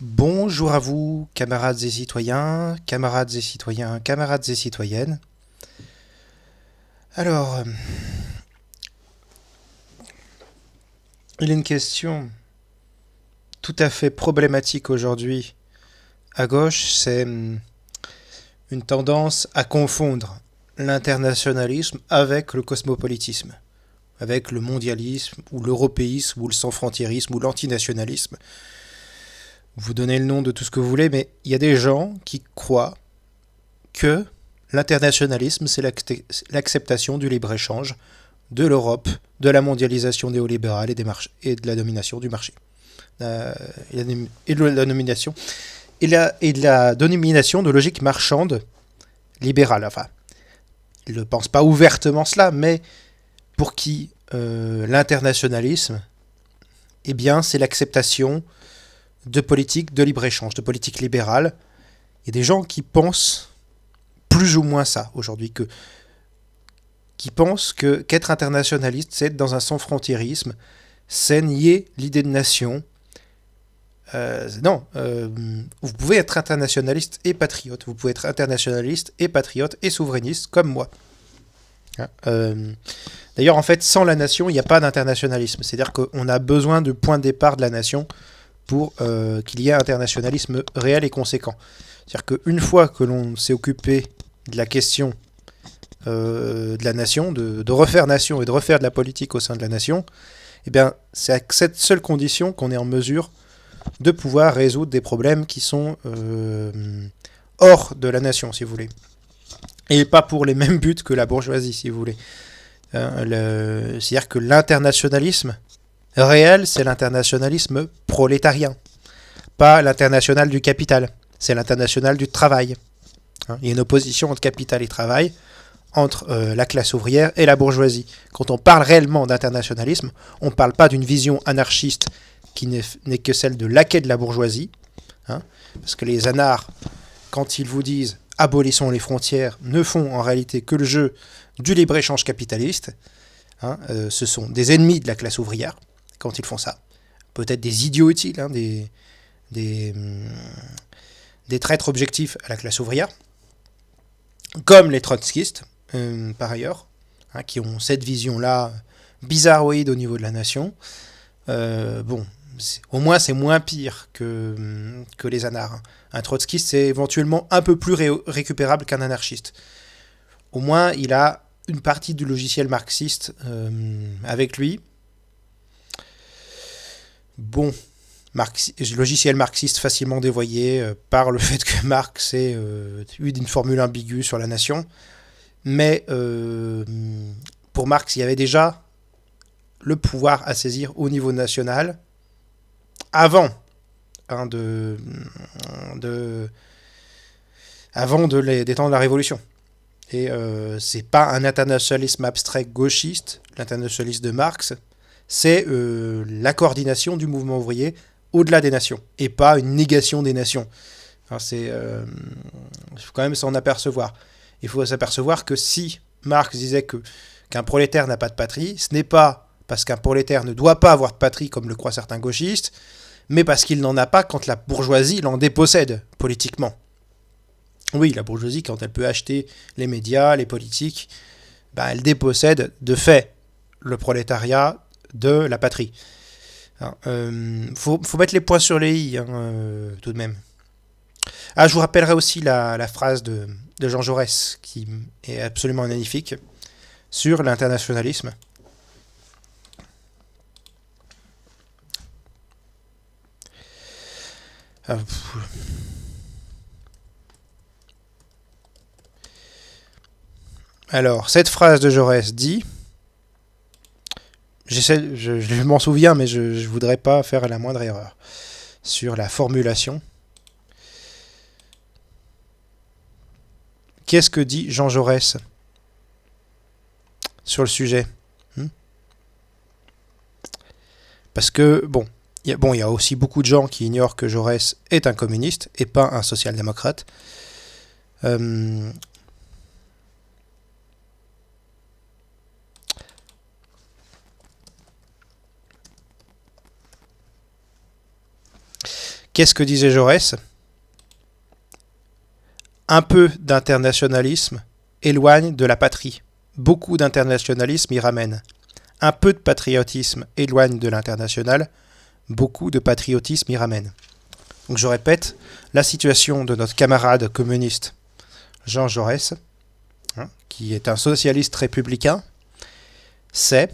Bonjour à vous, camarades et citoyens, camarades et citoyens, camarades et citoyennes. Alors, il y a une question tout à fait problématique aujourd'hui à gauche, c'est une tendance à confondre l'internationalisme avec le cosmopolitisme, avec le mondialisme, ou l'européisme, ou le sans-frontiérisme, ou l'antinationalisme. Vous donnez le nom de tout ce que vous voulez, mais il y a des gens qui croient que l'internationalisme, c'est l'acceptation du libre-échange, de l'Europe, de la mondialisation néolibérale et de la domination du marché. Et de la domination et de la domination de logique marchande libérale. Enfin, ils ne pensent pas ouvertement cela, mais pour qui l'internationalisme, eh bien, c'est l'acceptation de politiques de libre-échange, de politiques libérales. Il y a des gens qui pensent plus ou moins ça aujourd'hui, qui pensent qu'être internationaliste, c'est être dans un sans-frontiérisme, c'est nier l'idée de nation. Non, vous pouvez être internationaliste et patriote. Vous pouvez être internationaliste et patriote et souverainiste comme moi. D'ailleurs, en fait, sans la nation, il n'y a pas d'internationalisme. C'est-à-dire qu'on a besoin du point de départ de la nation pour qu'il y ait un internationalisme réel et conséquent. C'est-à-dire qu'une fois que l'on s'est occupé de la question de la nation, de refaire nation et de refaire de la politique au sein de la nation, eh bien, c'est à cette seule condition qu'on est en mesure de pouvoir résoudre des problèmes qui sont hors de la nation, si vous voulez. Et pas pour les mêmes buts que la bourgeoisie, si vous voulez. C'est-à-dire que l'internationalisme réel, c'est l'internationalisme prolétarien, pas l'international du capital, c'est l'international du travail. Il y a une opposition entre capital et travail, entre la classe ouvrière et la bourgeoisie. Quand on parle réellement d'internationalisme, on ne parle pas d'une vision anarchiste qui n'est que celle de laquais de la bourgeoisie, parce que les anards, quand ils vous disent abolissons les frontières, ne font en réalité que le jeu du libre-échange capitaliste. Ce sont des ennemis de la classe ouvrière quand ils font ça. Peut-être des idiots utiles, des, des traîtres objectifs à la classe ouvrière, comme les trotskistes, par ailleurs, qui ont cette vision-là bizarroïde au niveau de la nation. Bon, au moins c'est moins pire que les anards. Un trotskiste, c'est éventuellement un peu plus récupérable qu'un anarchiste. Au moins, il a une partie du logiciel marxiste avec lui. Bon, logiciel marxiste facilement dévoyé par le fait que Marx ait eu une formule ambiguë sur la nation. Mais pour Marx, il y avait déjà le pouvoir à saisir au niveau national avant avant des temps de la Révolution. Et c'est pas un internationalisme abstrait gauchiste, l'internationalisme de Marx, c'est la coordination du mouvement ouvrier au-delà des nations, et pas une négation des nations. Il faut quand même s'en apercevoir. Il faut s'apercevoir que si Marx disait qu'un prolétaire n'a pas de patrie, ce n'est pas parce qu'un prolétaire ne doit pas avoir de patrie, comme le croient certains gauchistes, mais parce qu'il n'en a pas quand la bourgeoisie l'en dépossède politiquement. Oui, la bourgeoisie, quand elle peut acheter les médias, les politiques, elle dépossède de fait le prolétariat de la patrie. Faut mettre les points sur les i, tout de même. Ah, je vous rappellerai aussi la phrase de Jean Jaurès, qui est absolument magnifique, sur l'internationalisme. Alors, cette phrase de Jaurès dit, je m'en souviens, mais je ne voudrais pas faire la moindre erreur sur la formulation. Qu'est-ce que dit Jean Jaurès sur le sujet? Parce que, il y a aussi beaucoup de gens qui ignorent que Jaurès est un communiste et pas un social-démocrate. Qu'est-ce que disait Jaurès? Un peu d'internationalisme éloigne de la patrie. Beaucoup d'internationalisme y ramène. Un peu de patriotisme éloigne de l'international. Beaucoup de patriotisme y ramène. Donc je répète, la situation de notre camarade communiste Jean Jaurès, qui est un socialiste républicain, c'est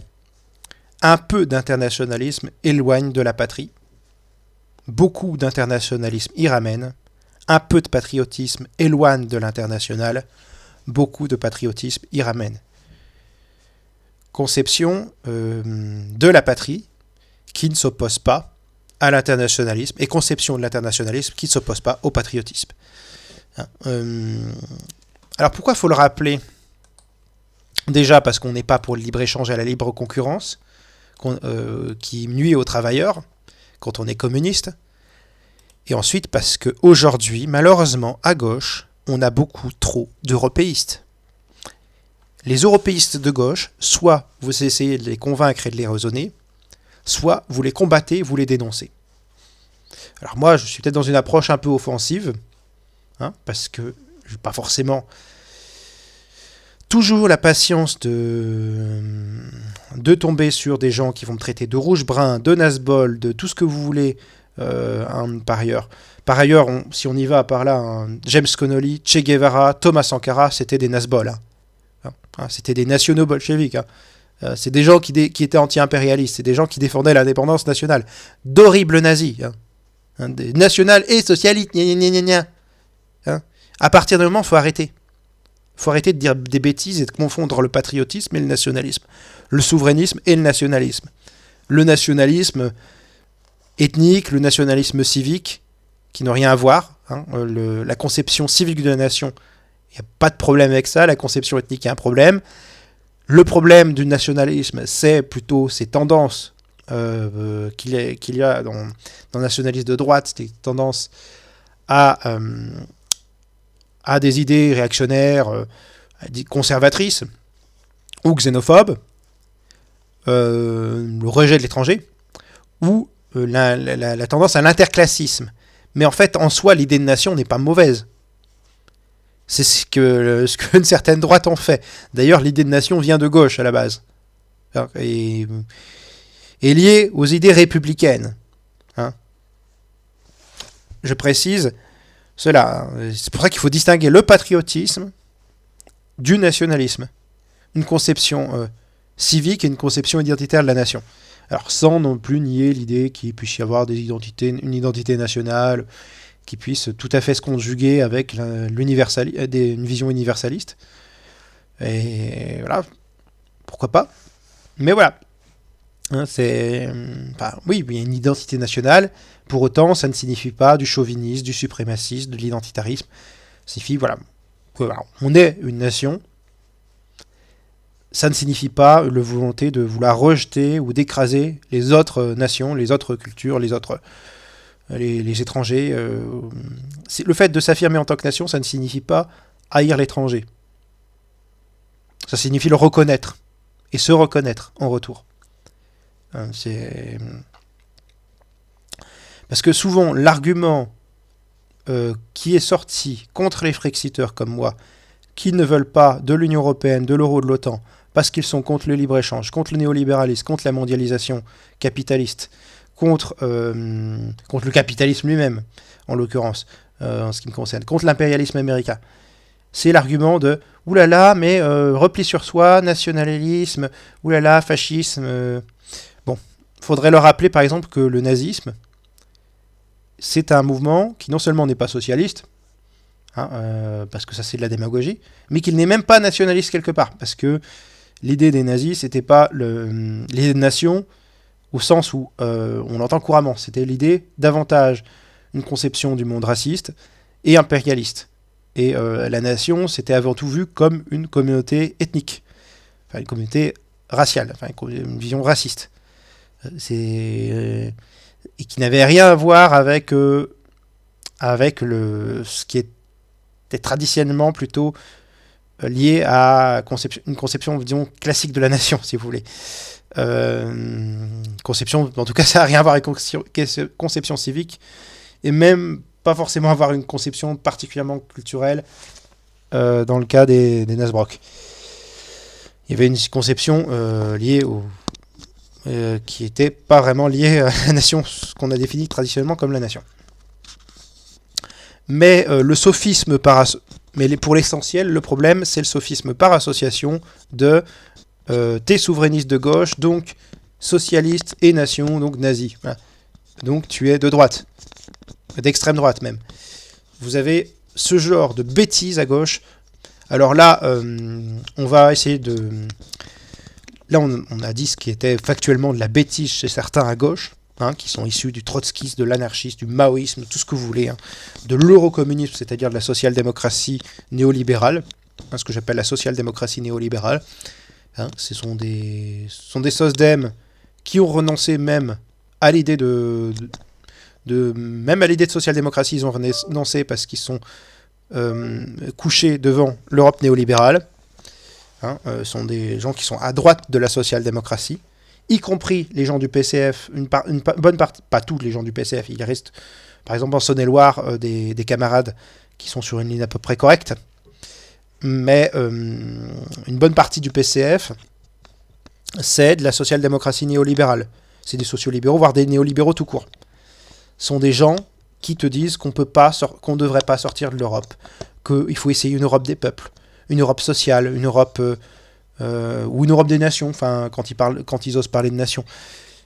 un peu d'internationalisme éloigne de la patrie. Beaucoup d'internationalisme y ramène. Un peu de patriotisme éloigne de l'international. Beaucoup de patriotisme y ramène. Conception de la patrie qui ne s'oppose pas à l'internationalisme et conception de l'internationalisme qui ne s'oppose pas au patriotisme. Alors pourquoi il faut le rappeler? Déjà parce qu'on n'est pas pour le libre-échange et la libre concurrence, qui nuit aux travailleurs quand on est communiste. Et ensuite parce qu'aujourd'hui, malheureusement, à gauche, on a beaucoup trop d'européistes. Les européistes de gauche, soit vous essayez de les convaincre et de les raisonner, soit vous les combattez, vous les dénoncez. Alors moi, je suis peut-être dans une approche un peu offensive, parce que je n'ai pas forcément toujours la patience de tomber sur des gens qui vont me traiter de rouge-brun, de nasbol, de tout ce que vous voulez par ailleurs. Par ailleurs, si on y va par là, James Connolly, Che Guevara, Thomas Sankara, c'était des nasbols. C'était des nationaux bolcheviques. C'est des gens qui étaient anti-impérialistes, c'est des gens qui défendaient l'indépendance nationale. D'horribles nazis. Des nationales et socialistes. À partir d'un moment, il faut arrêter. Il faut arrêter de dire des bêtises et de confondre le patriotisme et le nationalisme. Le souverainisme et le nationalisme. Le nationalisme ethnique, le nationalisme civique, qui n'ont rien à voir. La conception civique de la nation, il n'y a pas de problème avec ça. La conception ethnique, il y a un problème. Le problème du nationalisme, c'est plutôt ces tendances qu'il y a dans le nationalisme de droite, des tendances à des idées réactionnaires, conservatrices ou xénophobes, le rejet de l'étranger, ou la tendance à l'interclassisme. Mais en fait, en soi, l'idée de nation n'est pas mauvaise. C'est ce qu'une certaine droite en fait. D'ailleurs, l'idée de nation vient de gauche à la base. Et est liée aux idées républicaines. Je précise cela. C'est pour ça qu'il faut distinguer le patriotisme du nationalisme. Une conception civique et une conception identitaire de la nation. Alors sans non plus nier l'idée qu'il puisse y avoir une identité nationale qui puisse tout à fait se conjuguer avec une vision universaliste. Et voilà, pourquoi pas. Mais voilà, oui, il y a une identité nationale, pour autant ça ne signifie pas du chauvinisme, du suprémacisme, de l'identitarisme. Ça signifie, on est une nation. Ça ne signifie pas la volonté de vouloir rejeter ou d'écraser les autres nations, les autres cultures, les étrangers. Le fait de s'affirmer en tant que nation, ça ne signifie pas haïr l'étranger. Ça signifie le reconnaître et se reconnaître en retour. Parce que souvent, l'argument qui est sorti contre les Frexiteurs comme moi, qui ne veulent pas de l'Union européenne, de l'euro, de l'OTAN, parce qu'ils sont contre le libre-échange, contre le néolibéralisme, contre la mondialisation capitaliste, contre le capitalisme lui-même, en l'occurrence, en ce qui me concerne, contre l'impérialisme américain. C'est l'argument de « oulala, mais repli sur soi, nationalisme, oulala, fascisme ». Bon, faudrait leur rappeler par exemple que le nazisme, c'est un mouvement qui non seulement n'est pas socialiste, parce que ça c'est de la démagogie, mais qu'il n'est même pas nationaliste quelque part, parce que l'idée des nazis, c'était pas l'idée de nation au sens où on l'entend couramment, c'était l'idée davantage une conception du monde raciste et impérialiste. Et la nation, c'était avant tout vu comme une communauté ethnique, enfin une communauté raciale, enfin une vision raciste. Et qui n'avait rien à voir avec ce qui était traditionnellement plutôt lié à une conception, disons, classique de la nation, si vous voulez. Conception, en tout cas, ça n'a rien à voir avec conception civique et même pas forcément avoir une conception particulièrement culturelle dans le cas des Nasbrock. Il y avait une conception liée qui n'était pas vraiment liée à la nation, ce qu'on a défini traditionnellement comme la nation. Mais le sophisme mais pour l'essentiel, le problème, c'est le sophisme par association de t'es souverainiste de gauche, donc socialiste et nation, donc nazi. Voilà. Donc tu es de droite, d'extrême droite même. Vous avez ce genre de bêtises à gauche. Alors là, on va essayer de... Là, on a dit ce qui était factuellement de la bêtise chez certains à gauche, qui sont issus du trotskisme, de l'anarchisme, du maoïsme, tout ce que vous voulez, de l'eurocommunisme, c'est-à-dire de la social-démocratie néolibérale, ce que j'appelle la social-démocratie néolibérale. Ce sont des SOSDEM qui ont renoncé même à l'idée même à l'idée de social-démocratie, ils ont renoncé parce qu'ils sont couchés devant l'Europe néolibérale. Sont des gens qui sont à droite de la social-démocratie, y compris les gens du PCF, une bonne partie, pas tous les gens du PCF, il reste par exemple en Saône-et-Loire des camarades qui sont sur une ligne à peu près correcte, mais une bonne partie du PCF, c'est de la social-démocratie néolibérale. C'est des sociolibéraux, voire des néolibéraux tout court. Ce sont des gens qui te disent qu'on ne devrait pas sortir de l'Europe, qu'il faut essayer une Europe des peuples, une Europe sociale, une Europe ou une Europe des nations, quand ils osent parler de nations,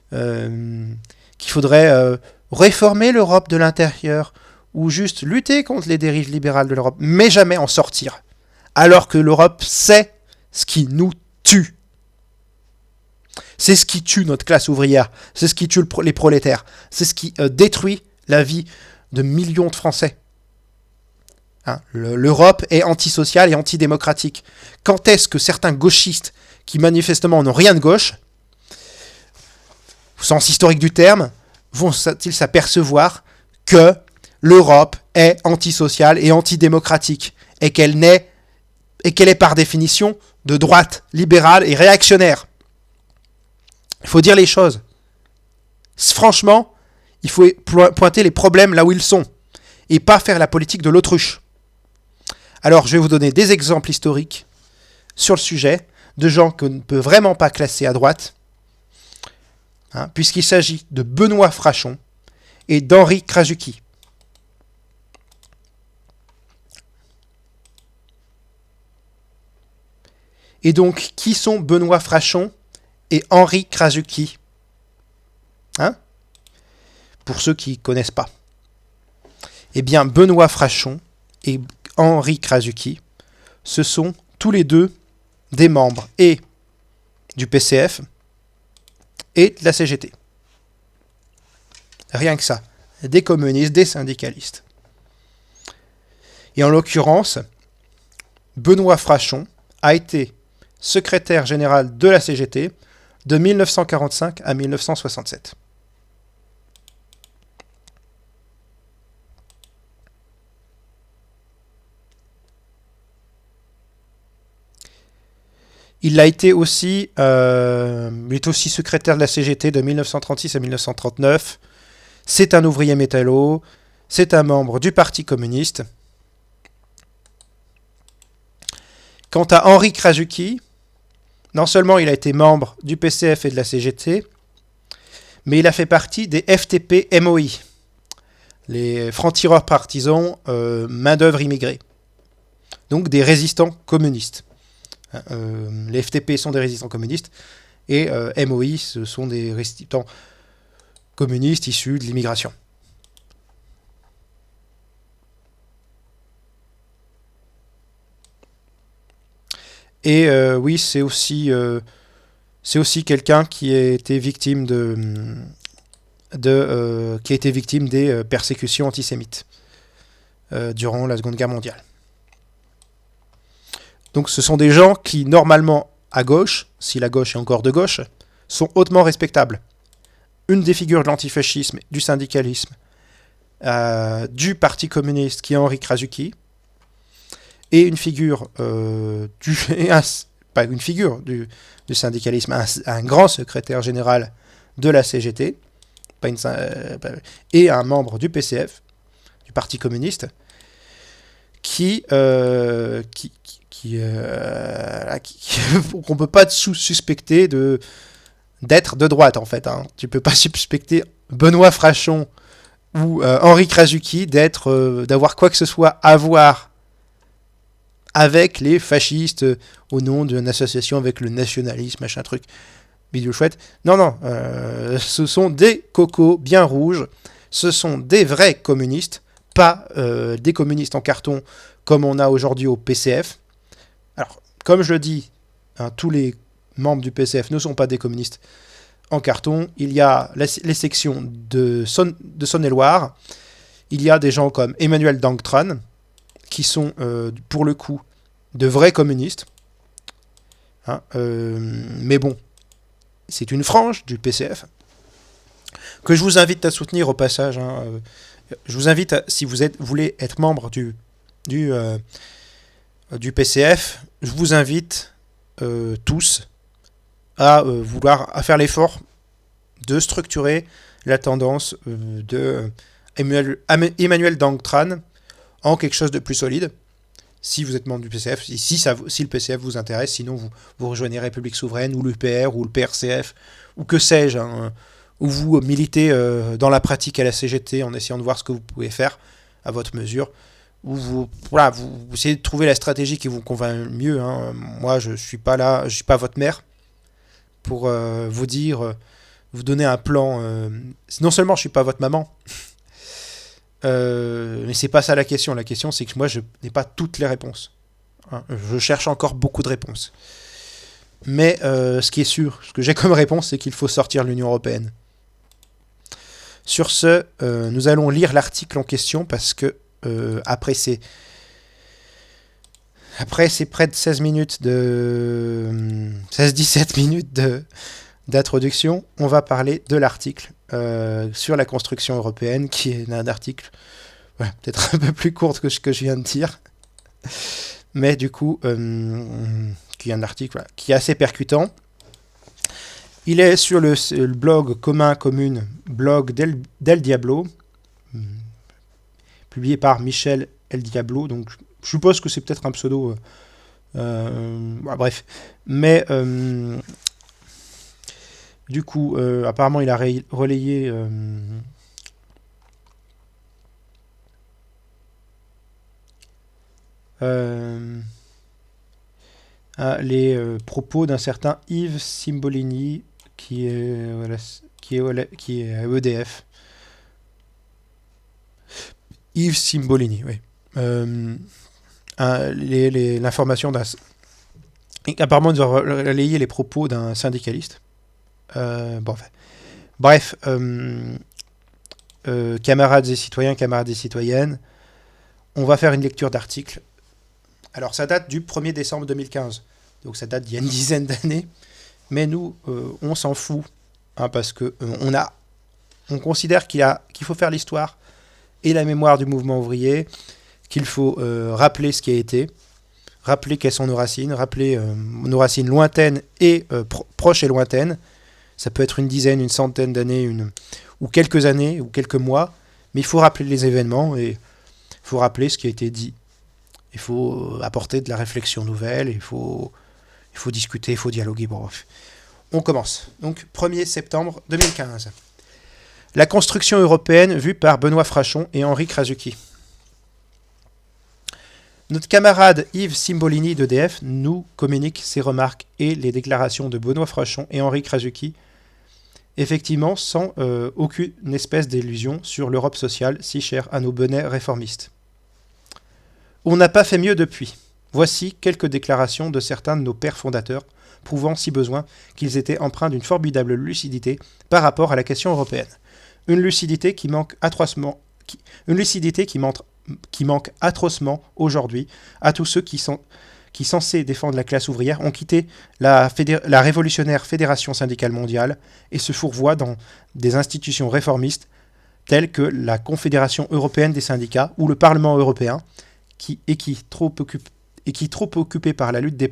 qu'il faudrait réformer l'Europe de l'intérieur, ou juste lutter contre les dérives libérales de l'Europe, mais jamais en sortir. Alors que l'Europe, c'est ce qui nous tue. C'est ce qui tue notre classe ouvrière, c'est ce qui tue les prolétaires, c'est ce qui détruit la vie de millions de Français. L'Europe est antisociale et antidémocratique. Quand est-ce que certains gauchistes, qui manifestement n'ont rien de gauche, au sens historique du terme, vont-ils s'apercevoir que l'Europe est antisociale et antidémocratique, et qu'elle est par définition de droite, libérale et réactionnaire? Il faut dire les choses. Franchement, il faut pointer les problèmes là où ils sont, et pas faire la politique de l'autruche. Alors, je vais vous donner des exemples historiques sur le sujet de gens qu'on ne peut vraiment pas classer à droite, puisqu'il s'agit de Benoît Frachon et d'Henri Krasuki. Et donc, qui sont Benoît Frachon et Henri Krasuki? Pour ceux qui ne connaissent pas. Eh bien, Benoît Frachon et Henri Krasuki, ce sont tous les deux des membres et du PCF et de la CGT. Rien que ça. Des communistes, des syndicalistes. Et en l'occurrence, Benoît Frachon a été secrétaire général de la CGT de 1945 à 1967. Il est aussi secrétaire de la CGT de 1936 à 1939. C'est un ouvrier métallo. C'est un membre du Parti communiste. Quant à Henri Krasuki, non seulement il a été membre du PCF et de la CGT, mais il a fait partie des FTP-MOI, les francs-tireurs partisans main-d'œuvre immigrée. Donc des résistants communistes. Les FTP sont des résistants communistes et MOI, ce sont des résistants communistes issus de l'immigration. Et oui, c'est aussi quelqu'un qui a été victime des persécutions antisémites durant la Seconde Guerre mondiale. Donc ce sont des gens qui, normalement, à gauche, si la gauche est encore de gauche, sont hautement respectables. Une des figures de l'antifascisme, du syndicalisme, du Parti communiste, qui est Henri Krasuki, et une figure du syndicalisme, un grand secrétaire général de la CGT, et un membre du PCF, du Parti communiste, qu'on peut pas suspecter d'être de droite, en fait. Hein. Tu peux pas suspecter Benoît Frachon ou Henri Krasuki d'avoir quoi que ce soit à voir avec les fascistes au nom d'une association avec le nationalisme, machin truc, bidule chouette. Non, ce sont des cocos bien rouges, ce sont des vrais communistes, pas des communistes en carton comme on a aujourd'hui au PCF. Alors, comme je le dis, tous les membres du PCF ne sont pas des communistes en carton. Il y a les sections de Saône-et-Loire, il y a des gens comme Emmanuel Dangtran, qui sont, pour le coup, de vrais communistes. Mais bon, c'est une frange du PCF que je vous invite à soutenir au passage. Je vous invite, si vous voulez être membre du PCF, je vous invite tous à faire l'effort de structurer la tendance de Emmanuel Dangtran en quelque chose de plus solide. Si vous êtes membre du PCF, si le PCF vous intéresse, sinon vous rejoignez République Souveraine ou l'UPR ou le PRCF ou que sais-je, où vous militez dans la pratique à la CGT en essayant de voir ce que vous pouvez faire à votre mesure, où vous essayez de trouver la stratégie qui vous convainc le mieux. Moi, je suis pas là, je suis pas votre mère pour vous dire, vous donner un plan. Non seulement je suis pas votre maman, mais c'est pas ça la question. La question, c'est que moi, je n'ai pas toutes les réponses. Je cherche encore beaucoup de réponses. Mais ce qui est sûr, ce que j'ai comme réponse, c'est qu'il faut sortir de l'Union européenne. Sur ce, nous allons lire l'article en question parce que après ces près de 16 minutes 16-17 minutes d'introduction, on va parler de l'article sur la construction européenne, qui est un article peut-être un peu plus court que ce que je viens de dire, mais du coup, qui est un article qui est assez percutant. Il est sur le blog commune, blog d'El Diablo, publié par Michel El Diablo, donc je suppose que c'est peut-être un pseudo, bref, mais du coup, apparemment il a relayé les propos d'un certain Yves Simbolini qui est à EDF. Yves Simbolini, oui. L'information d'un... Apparemment, ils ont relayé les propos d'un syndicaliste. Bref, camarades et citoyens, camarades et citoyennes, on va faire une lecture d'article. Alors, ça date du 1er décembre 2015. Donc, ça date d'il y a une dizaine d'années. Mais nous, on s'en fout. Parce que on considère qu'il faut faire l'histoire et la mémoire du mouvement ouvrier, qu'il faut rappeler ce qui a été, rappeler quelles sont nos racines, rappeler nos racines lointaines et proches et lointaines. Ça peut être une dizaine, une centaine d'années, ou quelques années, ou quelques mois, mais il faut rappeler les événements et il faut rappeler ce qui a été dit. Il faut apporter de la réflexion nouvelle, il faut discuter, il faut dialoguer. Bref. On commence. Donc, 1er septembre 2015. La construction européenne vue par Benoît Frachon et Henri Krasuki. Notre camarade Yves Simbolini d'EDF nous communique ses remarques et les déclarations de Benoît Frachon et Henri Krasuki, effectivement sans aucune espèce d'illusion sur l'Europe sociale si chère à nos bonnets réformistes. On n'a pas fait mieux depuis. Voici quelques déclarations de certains de nos pères fondateurs, prouvant si besoin qu'ils étaient empreints d'une formidable lucidité par rapport à la question européenne. Une lucidité qui manque atrocement aujourd'hui à tous ceux qui, censés défendre la classe ouvrière, ont quitté la révolutionnaire Fédération syndicale mondiale et se fourvoient dans des institutions réformistes telles que la Confédération européenne des syndicats ou le Parlement européen, qui trop préoccupé par la lutte des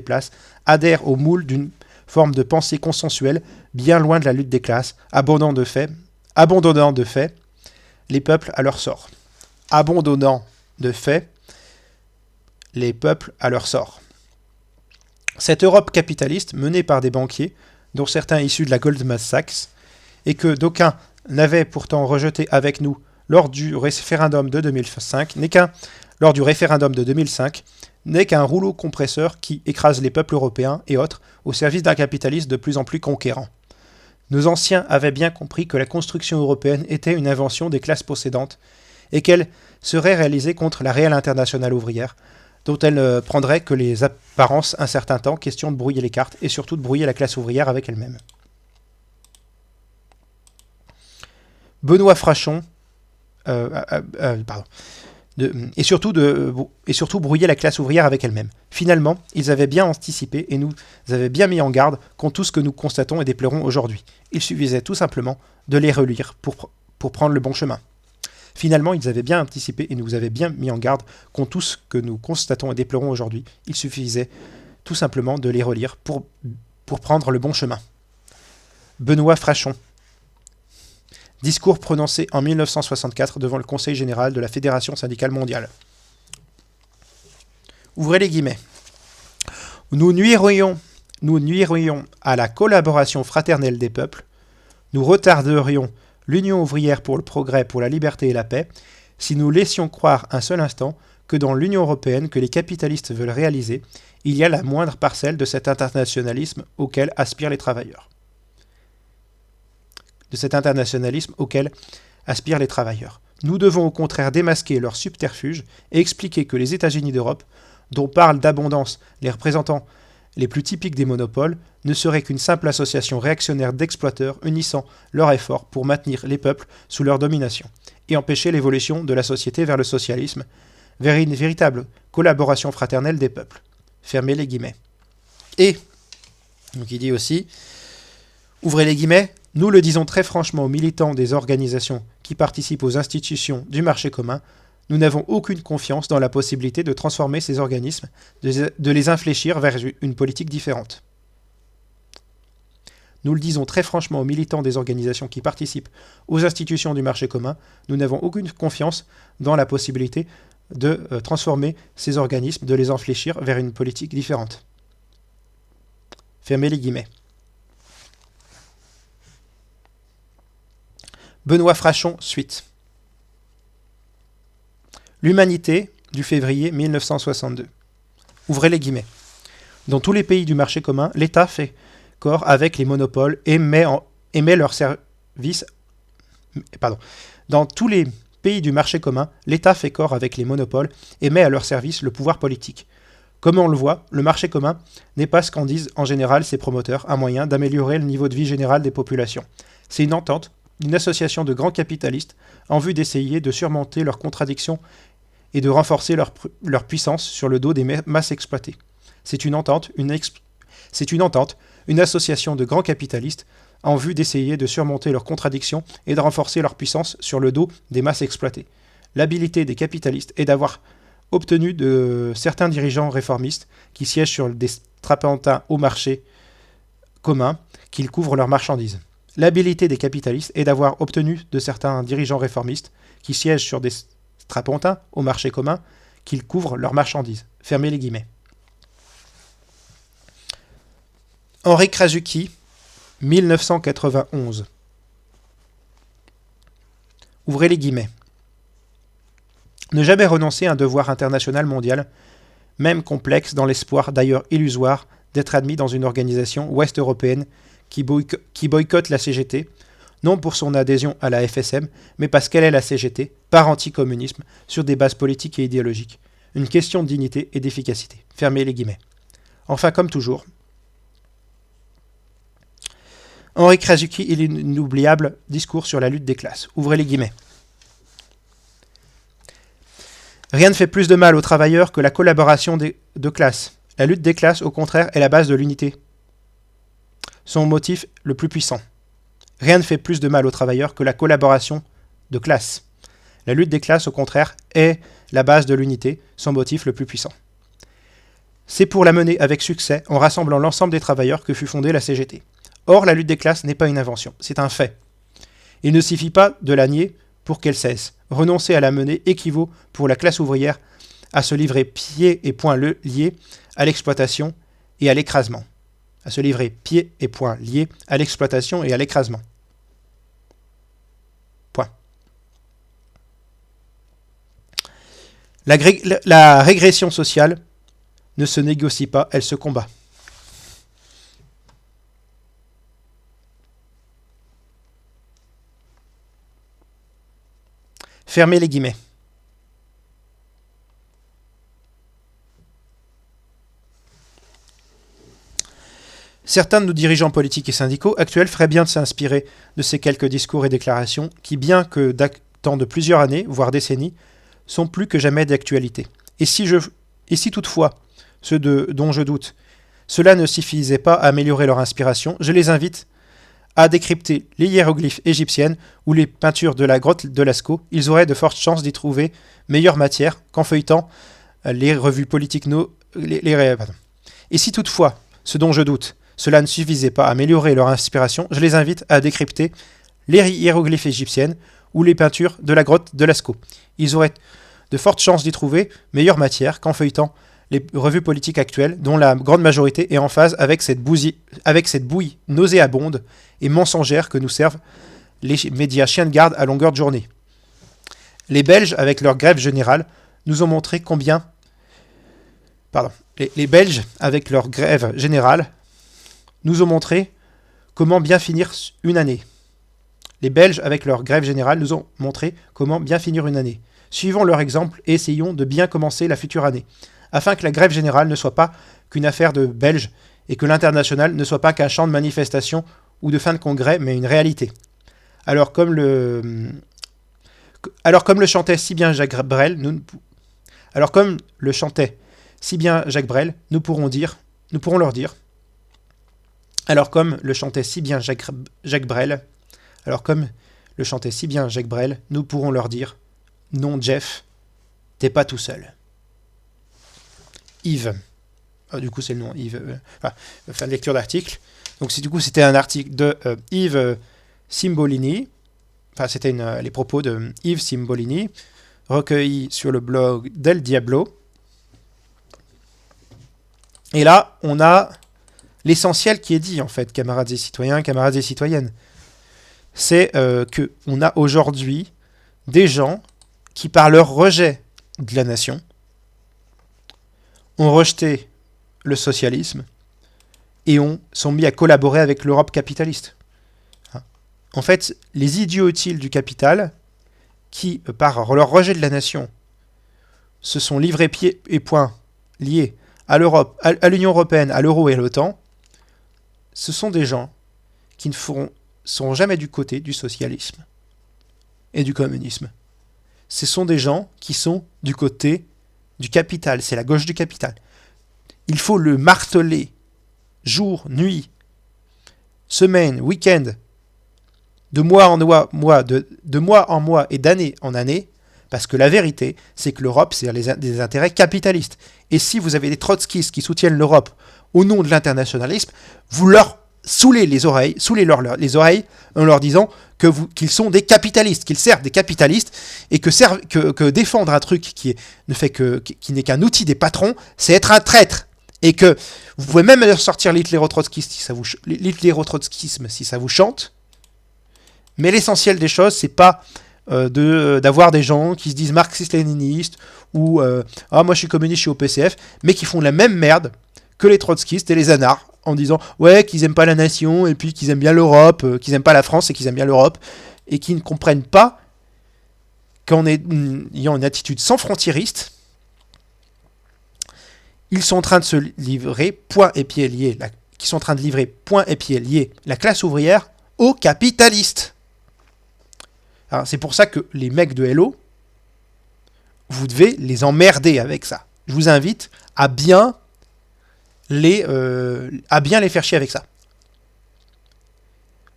classes, adhère au moule d'une forme de pensée consensuelle bien loin de la lutte des classes, abondant de fait abandonnant de fait les peuples à leur sort. Abandonnant de fait les peuples à leur sort. Cette Europe capitaliste, menée par des banquiers, dont certains issus de la Goldman Sachs, et que d'aucuns n'avaient pourtant rejeté avec nous lors du référendum de 2005, n'est qu'un rouleau compresseur qui écrase les peuples européens et autres au service d'un capitalisme de plus en plus conquérant. Nos anciens avaient bien compris que la construction européenne était une invention des classes possédantes et qu'elle serait réalisée contre la réelle internationale ouvrière, dont elle ne prendrait que les apparences un certain temps, question de brouiller les cartes et surtout de brouiller la classe ouvrière avec elle-même. Benoît Frachon, et surtout brouiller la classe ouvrière avec elle-même. Finalement, ils avaient bien anticipé et nous avaient bien mis en garde contre tout ce que nous constatons et déplorons aujourd'hui. Il suffisait tout simplement de les relire pour prendre le bon chemin. Finalement, ils avaient bien anticipé et nous avaient bien mis en garde contre tout ce que nous constatons et déplorons aujourd'hui. Il suffisait tout simplement de les relire pour prendre le bon chemin. Benoît Frachon. Discours prononcé en 1964 devant le Conseil général de la Fédération syndicale mondiale. Ouvrez les guillemets. Nous nuirions à la collaboration fraternelle des peuples, nous retarderions l'Union ouvrière pour le progrès, pour la liberté et la paix, si nous laissions croire un seul instant que dans l'Union européenne que les capitalistes veulent réaliser, il y a la moindre parcelle de cet internationalisme auquel aspirent les travailleurs. Nous devons au contraire démasquer leurs subterfuges et expliquer que les États-Unis d'Europe, dont parlent d'abondance les représentants les plus typiques des monopoles, ne seraient qu'une simple association réactionnaire d'exploiteurs unissant leurs efforts pour maintenir les peuples sous leur domination et empêcher l'évolution de la société vers le socialisme, vers une véritable collaboration fraternelle des peuples. Fermez les guillemets. Et, donc il dit aussi, ouvrez les guillemets, nous le disons très franchement aux militants des organisations qui participent aux institutions du marché commun, nous n'avons aucune confiance dans la possibilité de transformer ces organismes, de les infléchir vers une politique différente. Nous le disons très franchement aux militants des organisations qui participent aux institutions du marché commun, nous n'avons aucune confiance dans la possibilité de transformer ces organismes, de les infléchir vers une politique différente. Fermez les guillemets. Benoît Frachon, suite. L'Humanité, du février 1962. Ouvrez les guillemets. Dans tous les pays du marché commun, l'État fait corps avec les monopoles et met leur service. Dans tous les pays du marché commun, l'État fait corps avec les monopoles et met à leur service le pouvoir politique. Comme on le voit, le marché commun n'est pas ce qu'en disent en général ses promoteurs, un moyen d'améliorer le niveau de vie général des populations. C'est une entente, une association de grands capitalistes en vue d'essayer de surmonter leurs contradictions et de renforcer leur puissance sur le dos des masses exploitées. C'est une entente, une association de grands capitalistes en vue d'essayer de surmonter leurs contradictions et de renforcer leur puissance sur le dos des masses exploitées. L'habilité des capitalistes est d'avoir obtenu de certains dirigeants réformistes qui siègent sur des strapontins au marché commun qu'ils couvrent leurs marchandises. L'habilité des capitalistes est d'avoir obtenu de certains dirigeants réformistes qui siègent sur des strapontins au marché commun qu'ils couvrent leurs marchandises. Fermez les guillemets. Henri Krasuki, 1991. Ouvrez les guillemets. Ne jamais renoncer à un devoir international mondial, même complexe dans l'espoir d'ailleurs illusoire d'être admis dans une organisation ouest-européenne qui boycotte la CGT, non pour son adhésion à la FSM, mais parce qu'elle est la CGT, par anticommunisme, sur des bases politiques et idéologiques. Une question de dignité et d'efficacité. Fermez les guillemets. Enfin, comme toujours, Henri Krasuki et l'inoubliable discours sur la lutte des classes. Ouvrez les guillemets. Rien ne fait plus de mal aux travailleurs que la collaboration de classes. La lutte des classes, au contraire, est la base de l'unité. Son motif le plus puissant. Rien ne fait plus de mal aux travailleurs que la collaboration de classes. La lutte des classes, au contraire, est la base de l'unité, son motif le plus puissant. C'est pour la mener avec succès, en rassemblant l'ensemble des travailleurs, que fut fondée la CGT. Or, la lutte des classes n'est pas une invention, c'est un fait. Il ne suffit pas de la nier pour qu'elle cesse. Renoncer à la mener équivaut pour la classe ouvrière à se livrer pieds et poings liés à l'exploitation et à l'écrasement. À se livrer pieds et poings liés à l'exploitation et à l'écrasement. Point. La régression sociale ne se négocie pas, elle se combat. Fermez les guillemets. Certains de nos dirigeants politiques et syndicaux actuels feraient bien de s'inspirer de ces quelques discours et déclarations qui, bien que datant de plusieurs années, voire décennies, sont plus que jamais d'actualité. Et si toutefois, ceux dont je doute, cela ne suffisait pas à améliorer leur inspiration, je les invite à décrypter les hiéroglyphes égyptiennes ou les peintures de la grotte de Lascaux. Ils auraient de fortes chances d'y trouver meilleure matière qu'en feuilletant les revues politiques Et si toutefois, ce dont je doute, cela ne suffisait pas à améliorer leur inspiration, je les invite à décrypter les hiéroglyphes égyptiennes ou les peintures de la grotte de Lascaux. Ils auraient de fortes chances d'y trouver meilleure matière qu'en feuilletant les revues politiques actuelles, dont la grande majorité est en phase avec cette bouillie nauséabonde et mensongère que nous servent les médias chiens de garde à longueur de journée. Les Belges, avec leur grève générale, nous ont montré combien... Les Belges, avec leur grève générale, nous ont montré comment bien finir une année. Les Belges, avec leur grève générale, nous ont montré comment bien finir une année. Suivons leur exemple et essayons de bien commencer la future année, afin que la grève générale ne soit pas qu'une affaire de Belges et que l'international ne soit pas qu'un champ de manifestation ou de fin de congrès, mais une réalité. Alors comme le chantait si bien Jacques Brel, nous pourrons leur dire. Alors comme le chantait si bien Jacques Brel, nous pourrons leur dire, non Jeff, t'es pas tout seul. Yves. Du coup, c'est le nom, Yves. Fin de lecture d'article. Donc, c'était un article de Yves Cimbolini. Enfin, c'était les propos de Yves Cimbolini, recueillis sur le blog d'El Diablo. Et là, on a l'essentiel qui est dit, en fait, camarades et citoyens, camarades et citoyennes. C'est qu'on a aujourd'hui des gens qui, par leur rejet de la nation, ont rejeté le socialisme et sont mis à collaborer avec l'Europe capitaliste. En fait, les idiots utiles du capital, qui, par leur rejet de la nation, se sont livrés pieds et poings liés à l'Europe, à l'Union européenne, à l'euro et à l'OTAN, ce sont des gens qui ne seront jamais du côté du socialisme et du communisme. Ce sont des gens qui sont du côté du capital, c'est la gauche du capital. Il faut le marteler, jour, nuit, semaine, week-end, de mois en mois et d'année en année, parce que la vérité, c'est que l'Europe, c'est des intérêts capitalistes. Et si vous avez des trotskistes qui soutiennent l'Europe au nom de l'internationalisme, vous leur saoulez les oreilles en leur disant qu'ils sont des capitalistes, qu'ils servent des capitalistes, et que défendre un truc qui n'est qu'un outil des patrons, c'est être un traître. Et que vous pouvez même sortir l'hitléro-trotskisme si ça vous chante, mais l'essentiel des choses, c'est pas d'avoir des gens qui se disent marxistes-léninistes ou moi je suis communiste, je suis au PCF, mais qui font la même merde que les trotskistes et les anards, en disant ouais qu'ils aiment pas la nation et puis qu'ils aiment bien l'Europe, qu'ils aiment pas la France et qu'ils aiment bien l'Europe, et qui ne comprennent pas qu'en ayant une attitude sans frontiériste, ils sont en train de se livrer point et pied liés, la classe ouvrière aux capitalistes. Alors, c'est pour ça que les mecs de Hello, vous devez les emmerder avec ça. Je vous invite à bien les faire chier avec ça.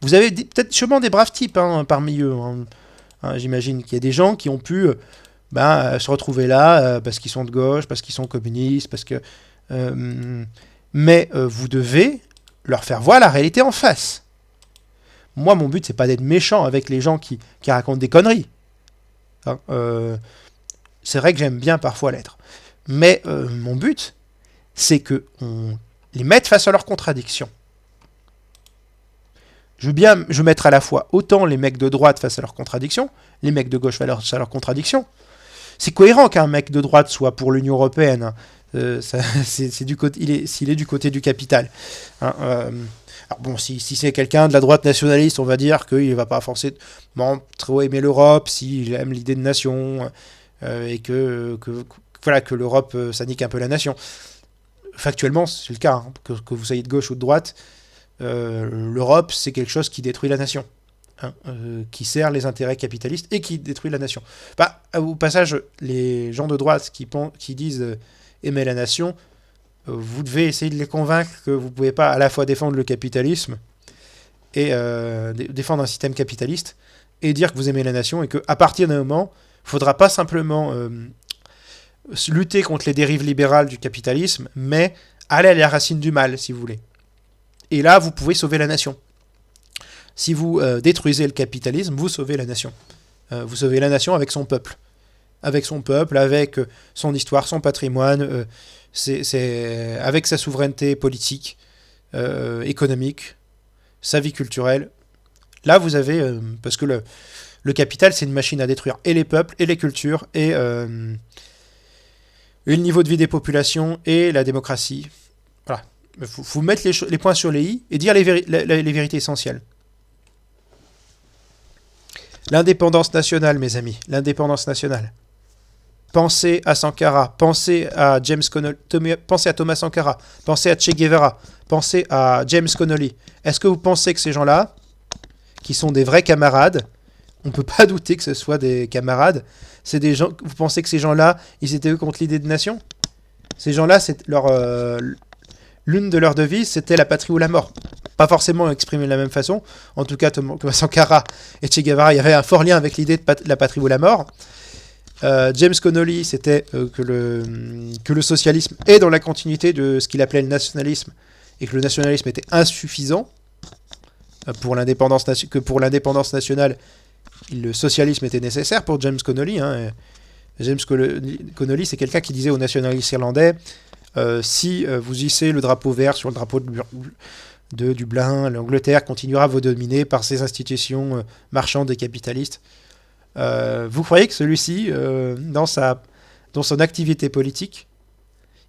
Vous avez peut-être sûrement des braves types parmi eux. J'imagine qu'il y a des gens qui ont pu se retrouver là parce qu'ils sont de gauche, parce qu'ils sont communistes, mais vous devez leur faire voir la réalité en face. Moi, mon but, c'est pas d'être méchant avec les gens qui racontent des conneries. Hein, c'est vrai que j'aime bien parfois l'être. Mais mon but, c'est qu'on les mette face à leurs contradictions. Je veux mettre à la fois autant les mecs de droite face à leurs contradictions, les mecs de gauche face à leurs contradictions. C'est cohérent qu'un mec de droite soit pour l'Union Européenne. Hein. S'il est du côté du capital. Hein, alors bon, si c'est quelqu'un de la droite nationaliste, on va dire qu'il ne va pas forcément trop aimer l'Europe, s'il aime l'idée de nation, et que l'Europe, ça nique un peu la nation. Factuellement, c'est le cas, hein, que vous soyez de gauche ou de droite, l'Europe, c'est quelque chose qui détruit la nation. Hein, qui sert les intérêts capitalistes et qui détruit la nation. Bah, au passage, les gens de droite qui disent aimer la nation, vous devez essayer de les convaincre que vous ne pouvez pas à la fois défendre le capitalisme et défendre un système capitaliste et dire que vous aimez la nation et qu'à partir d'un moment, il ne faudra pas simplement lutter contre les dérives libérales du capitalisme, mais aller à la racine du mal, si vous voulez. Et là, vous pouvez sauver la nation. Si vous détruisez le capitalisme, vous sauvez la nation. Vous sauvez la nation avec son peuple. Avec son peuple, avec son histoire, son patrimoine, avec sa souveraineté politique, économique, sa vie culturelle. Là, vous avez... parce que le capital, c'est une machine à détruire et les peuples, et les cultures, et le niveau de vie des populations, et la démocratie. Voilà. Il faut mettre les points sur les i et dire les vérités essentielles. L'indépendance nationale, mes amis, l'indépendance nationale. Pensez à Sankara, pensez à James Connolly, pensez à Thomas Sankara, pensez à Che Guevara, pensez à James Connolly. Est-ce que vous pensez que ces gens-là, qui sont des vrais camarades, on ne peut pas douter que ce soit des camarades, c'est des gens, vous pensez que ces gens-là, ils étaient eux contre l'idée de nation ? Ces gens-là, l'une de leurs devises, c'était la patrie ou la mort. Pas forcément exprimé de la même façon. En tout cas, Thomas Sankara et Che Guevara, il y avait un fort lien avec l'idée de la patrie ou la mort. James Connolly, c'était que le socialisme est dans la continuité de ce qu'il appelait le nationalisme, et que le nationalisme était insuffisant pour l'indépendance nationale. Le socialisme était nécessaire pour James Connolly. Hein. James Connolly, c'est quelqu'un qui disait aux nationalistes irlandais si vous hissez le drapeau vert sur le drapeau de Dublin, l'Angleterre continuera à vous dominer par ses institutions marchandes et capitalistes. Vous croyez que celui-ci, dans son activité politique,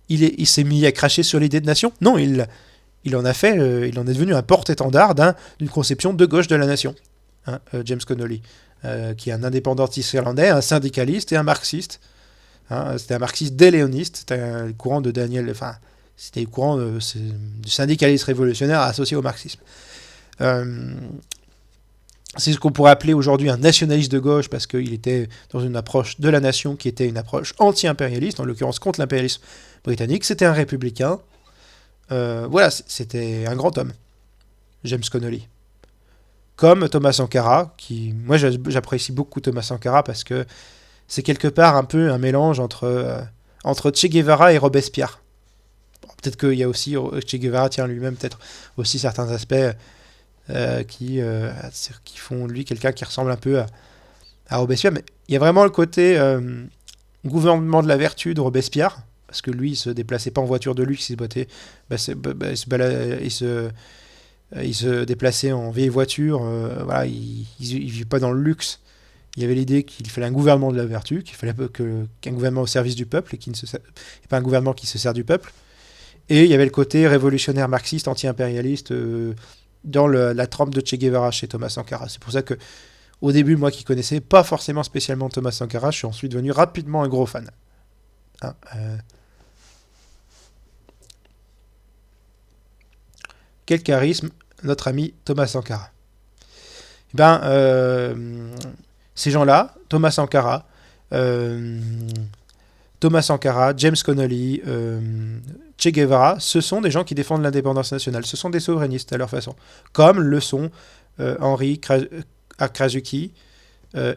il s'est mis à cracher sur l'idée de nation ? Non, il en est devenu un porte-étendard d'une conception de gauche de la nation. Hein, James Connolly, qui est un indépendantiste irlandais, un syndicaliste et un marxiste. Hein, c'était un marxiste déléoniste, c'était un courant de Daniel... Enfin, c'était le courant du syndicalisme révolutionnaire associé au marxisme. C'est ce qu'on pourrait appeler aujourd'hui un nationaliste de gauche, parce qu'il était dans une approche de la nation qui était une approche anti-impérialiste, en l'occurrence contre l'impérialisme britannique. C'était un républicain. Voilà, c'était un grand homme, James Connolly. Comme Thomas Sankara, moi j'apprécie beaucoup Thomas Sankara parce que c'est quelque part un peu un mélange entre Che Guevara et Robespierre. Bon, peut-être qu'il y a aussi, Che Guevara tient lui-même peut-être aussi certains aspects qui font de lui quelqu'un qui ressemble un peu à Robespierre, mais il y a vraiment le côté gouvernement de la vertu de Robespierre, parce que lui il se déplaçait pas en voiture de luxe, il se déplaçait en vieille voiture, voilà, il vivait pas dans le luxe. Il y avait l'idée qu'il fallait un gouvernement de la vertu, qu'il fallait qu'un gouvernement au service du peuple et pas un gouvernement qui se sert du peuple. Et il y avait le côté révolutionnaire marxiste, anti-impérialiste dans la trempe de Che Guevara chez Thomas Sankara. C'est pour ça que, au début, moi qui connaissais pas forcément spécialement Thomas Sankara, je suis ensuite devenu rapidement un gros fan. Hein, Quel charisme, notre ami Thomas Sankara. Ces gens-là, Thomas Sankara, James Connolly, Che Guevara, ce sont des gens qui défendent l'indépendance nationale. Ce sont des souverainistes à leur façon. Comme le sont Henri Krasuki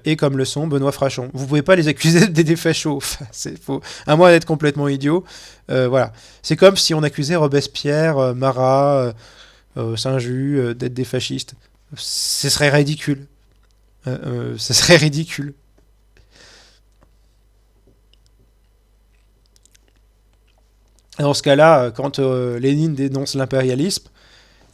et comme le sont Benoît Frachon. Vous ne pouvez pas les accuser d'être des fachos. C'est faux. À moins d'être complètement idiot. Voilà. C'est comme si on accusait Robespierre, Marat, Saint-Just d'être des fascistes. Voilà, c'est comme si on accusait Robespierre, Marat, Saint-Just d'être des fascistes. Voilà, c'est comme si on accusait Robespierre, Marat, Saint-Just d'être des fascistes. Voilà, c'est comme si on accusait Robespierre, Marat, Saint-Just d'être des fascistes. Voilà, c'est comme si on accusait Robespierre, Marat, Ce serait ridicule. Ce serait ridicule. Dans ce cas-là, quand Lénine dénonce l'impérialisme,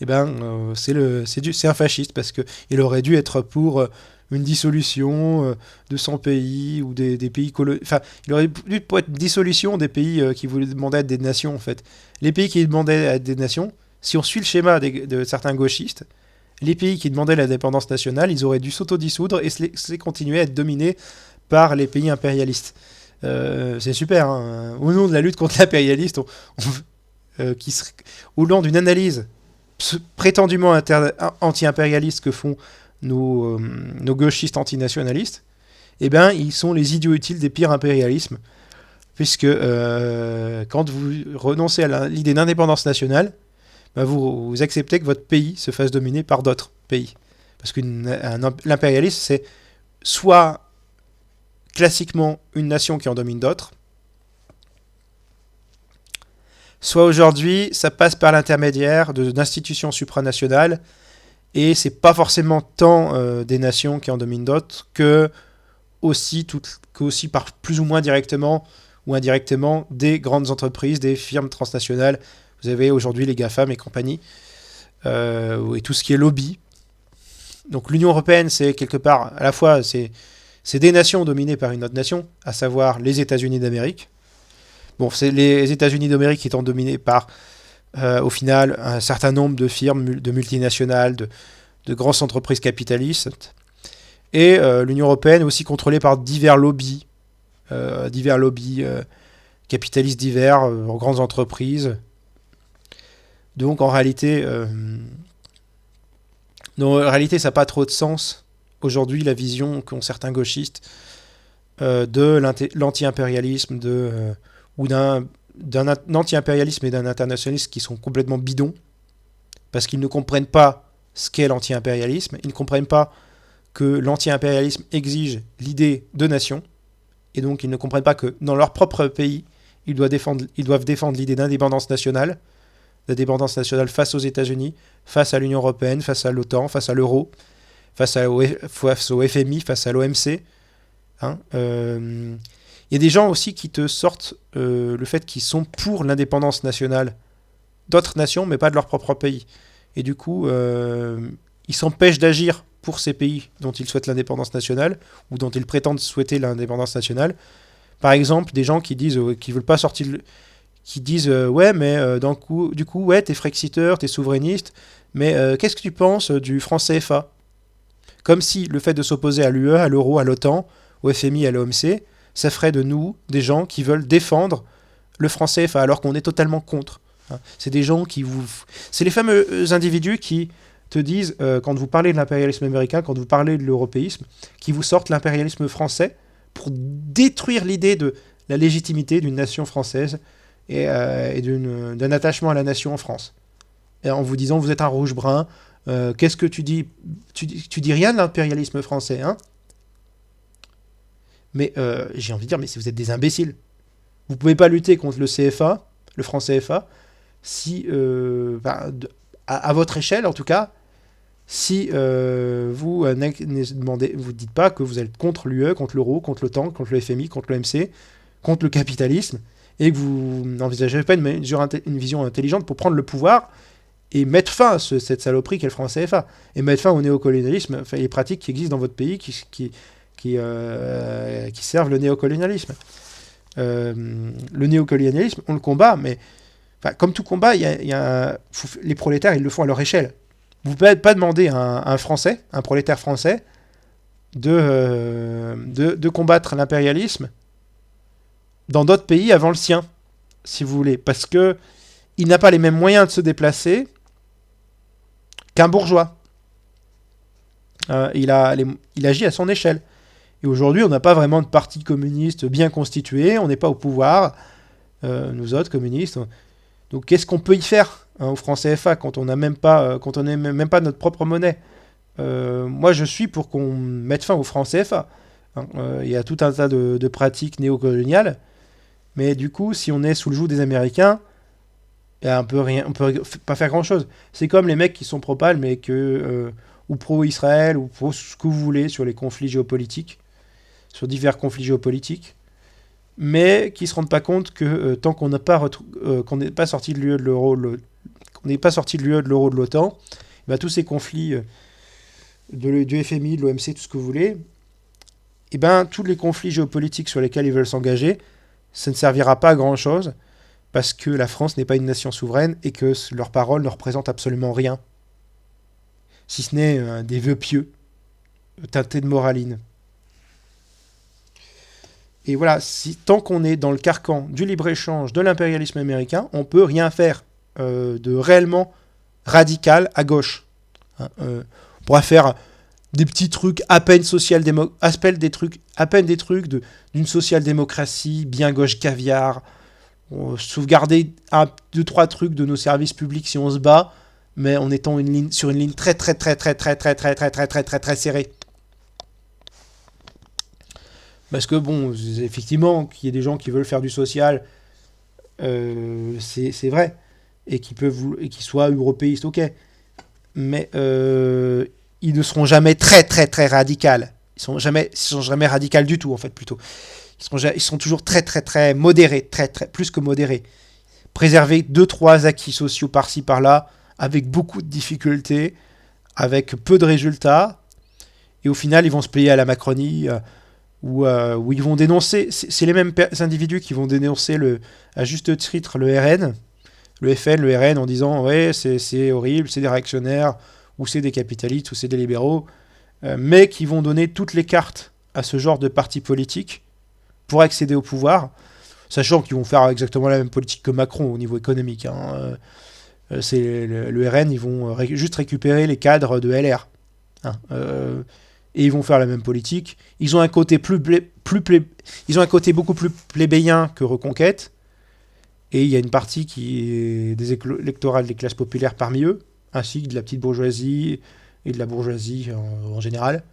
eh ben, c'est un fasciste parce qu'il aurait dû être pour une dissolution de son pays ou des pays coloniaux. Enfin, il aurait dû pour être dissolution des pays qui voulaient demander à être des nations, en fait. Les pays qui demandaient à être des nations, si on suit le schéma de certains gauchistes, les pays qui demandaient l'indépendance nationale, ils auraient dû s'autodissoudre et se continuer à être dominés par les pays impérialistes. C'est super, hein. Au nom de la lutte contre l'impérialisme, au nom d'une analyse prétendument anti-impérialistes que font nos gauchistes antinationalistes, eh ben, ils sont les idiots utiles des pires impérialismes, puisque quand vous renoncez à l'idée d'indépendance nationale, ben vous acceptez que votre pays se fasse dominer par d'autres pays. Parce que l'impérialisme, c'est soit classiquement une nation qui en domine d'autres, soit aujourd'hui, ça passe par l'intermédiaire d'institutions supranationales, et c'est pas forcément tant des nations qui en dominent d'autres que aussi par plus ou moins directement ou indirectement des grandes entreprises, des firmes transnationales. Vous avez aujourd'hui les GAFAM et compagnie, et tout ce qui est lobby. Donc l'Union européenne, c'est quelque part, à la fois, c'est des nations dominées par une autre nation, à savoir les États-Unis d'Amérique. Bon, c'est les États-Unis d'Amérique qui étant dominés par, au final, un certain nombre de firmes, de multinationales, de grosses entreprises capitalistes. Et l'Union européenne est aussi contrôlée par divers lobbies capitalistes divers, en grandes entreprises. Donc en réalité, ça n'a pas trop de sens aujourd'hui, la vision qu'ont certains gauchistes de l'anti-impérialisme, ou d'un anti-impérialisme et d'un internationalisme qui sont complètement bidons, parce qu'ils ne comprennent pas ce qu'est l'anti-impérialisme, ils ne comprennent pas que l'anti-impérialisme exige l'idée de nation, et donc ils ne comprennent pas que dans leur propre pays, ils doivent défendre l'idée d'indépendance nationale face aux États-Unis, face à l'Union européenne, face à l'OTAN, face à l'euro, face au FMI, face à l'OMC. Hein, y a des gens aussi qui te sortent le fait qu'ils sont pour l'indépendance nationale d'autres nations, mais pas de leur propre pays. Et du coup, ils s'empêchent d'agir pour ces pays dont ils souhaitent l'indépendance nationale, ou dont ils prétendent souhaiter l'indépendance nationale. Par exemple, des gens qui disent qui veulent pas sortir, qui disent ouais, mais du coup, ouais, t'es frexiteur, t'es souverainiste, mais qu'est-ce que tu penses du franc CFA? Comme si le fait de s'opposer à l'UE, à l'euro, à l'OTAN, au FMI, à l'OMC, ça ferait de nous des gens qui veulent défendre le franc CFA, alors qu'on est totalement contre. C'est des gens c'est les fameux individus qui te disent, quand vous parlez de l'impérialisme américain, quand vous parlez de l'européisme, qui vous sortent l'impérialisme français pour détruire l'idée de la légitimité d'une nation française et d'un attachement à la nation en France. Et en vous disant, vous êtes un rouge-brun, qu'est-ce que tu dis? Tu dis rien de l'impérialisme français, hein? Mais j'ai envie de dire, mais si vous êtes des imbéciles, vous pouvez pas lutter contre le CFA, le franc CFA, si, à votre échelle en tout cas, si vous dites pas que vous êtes contre l'UE, contre l'euro, contre l'OTAN, contre le FMI, contre l'OMC, contre le capitalisme, et que vous n'envisagez pas une vision intelligente pour prendre le pouvoir et mettre fin à cette saloperie qu'est le franc CFA, et mettre fin au néocolonialisme, enfin, les pratiques qui existent dans votre pays qui servent le néocolonialisme. Le néocolonialisme, on le combat, mais comme tout combat, les prolétaires, ils le font à leur échelle. Vous ne pouvez pas demander à un Français, un prolétaire français, de combattre l'impérialisme dans d'autres pays avant le sien, si vous voulez, parce que il n'a pas les mêmes moyens de se déplacer qu'un bourgeois. Il agit à son échelle. Et aujourd'hui, on n'a pas vraiment de parti communiste bien constitué, on n'est pas au pouvoir, nous autres communistes. Donc qu'est-ce qu'on peut y faire au franc CFA quand on n'a même pas, notre propre monnaie? Moi, je suis pour qu'on mette fin au franc CFA. Il y a tout un tas de pratiques néocoloniales, mais du coup, si on est sous le joug des Américains, on peut pas faire grand-chose. C'est comme les mecs qui sont pro-Palm mais que ou pro-Israël, ou pro ce que vous voulez sur les conflits géopolitiques, sur divers conflits géopolitiques, mais qui se rendent pas compte que tant qu'on n'est pas sorti de l'UE de l'euro, qu'on n'est pas sorti de l'UE de l'euro de l'OTAN, bah, tous ces conflits du FMI, de l'OMC, tout ce que vous voulez, et ben tous les conflits géopolitiques sur lesquels ils veulent s'engager, ça ne servira pas à grand chose parce que la France n'est pas une nation souveraine et que leurs paroles ne représentent absolument rien, si ce n'est des vœux pieux teintés de moraline. Et voilà, tant qu'on est dans le carcan du libre-échange, de l'impérialisme américain, on ne peut rien faire de réellement radical à gauche. On pourra faire des petits trucs à peine d'une social-démocratie bien gauche caviar, sauvegarder deux trois trucs de nos services publics si on se bat, mais en étant sur une ligne très très très très très très très très très très très très serrée. Parce que bon, effectivement, qu'il y ait des gens qui veulent faire du social, c'est vrai, et qui soient européistes, ok. Mais ils ne seront jamais très très très radicaux. Ils sont jamais radicaux du tout en fait plutôt. Ils sont toujours très très très modérés, très très plus que modérés. Préserver 2-3 acquis sociaux par-ci par-là, avec beaucoup de difficultés, avec peu de résultats, et au final ils vont se plier à la Macronie. Où ils vont dénoncer, c'est les mêmes individus qui vont dénoncer à juste titre le RN, le FN, le RN en disant ouais c'est horrible, c'est des réactionnaires, ou c'est des capitalistes, ou c'est des libéraux, mais qui vont donner toutes les cartes à ce genre de parti politique pour accéder au pouvoir, sachant qu'ils vont faire exactement la même politique que Macron au niveau économique. C'est le RN, ils vont juste récupérer les cadres de LR. Et ils vont faire la même politique. Ils ont un côté ils ont un côté beaucoup plus plébéien que Reconquête. Et il y a une partie qui est des électorales des classes populaires parmi eux, ainsi que de la petite bourgeoisie et de la bourgeoisie en général.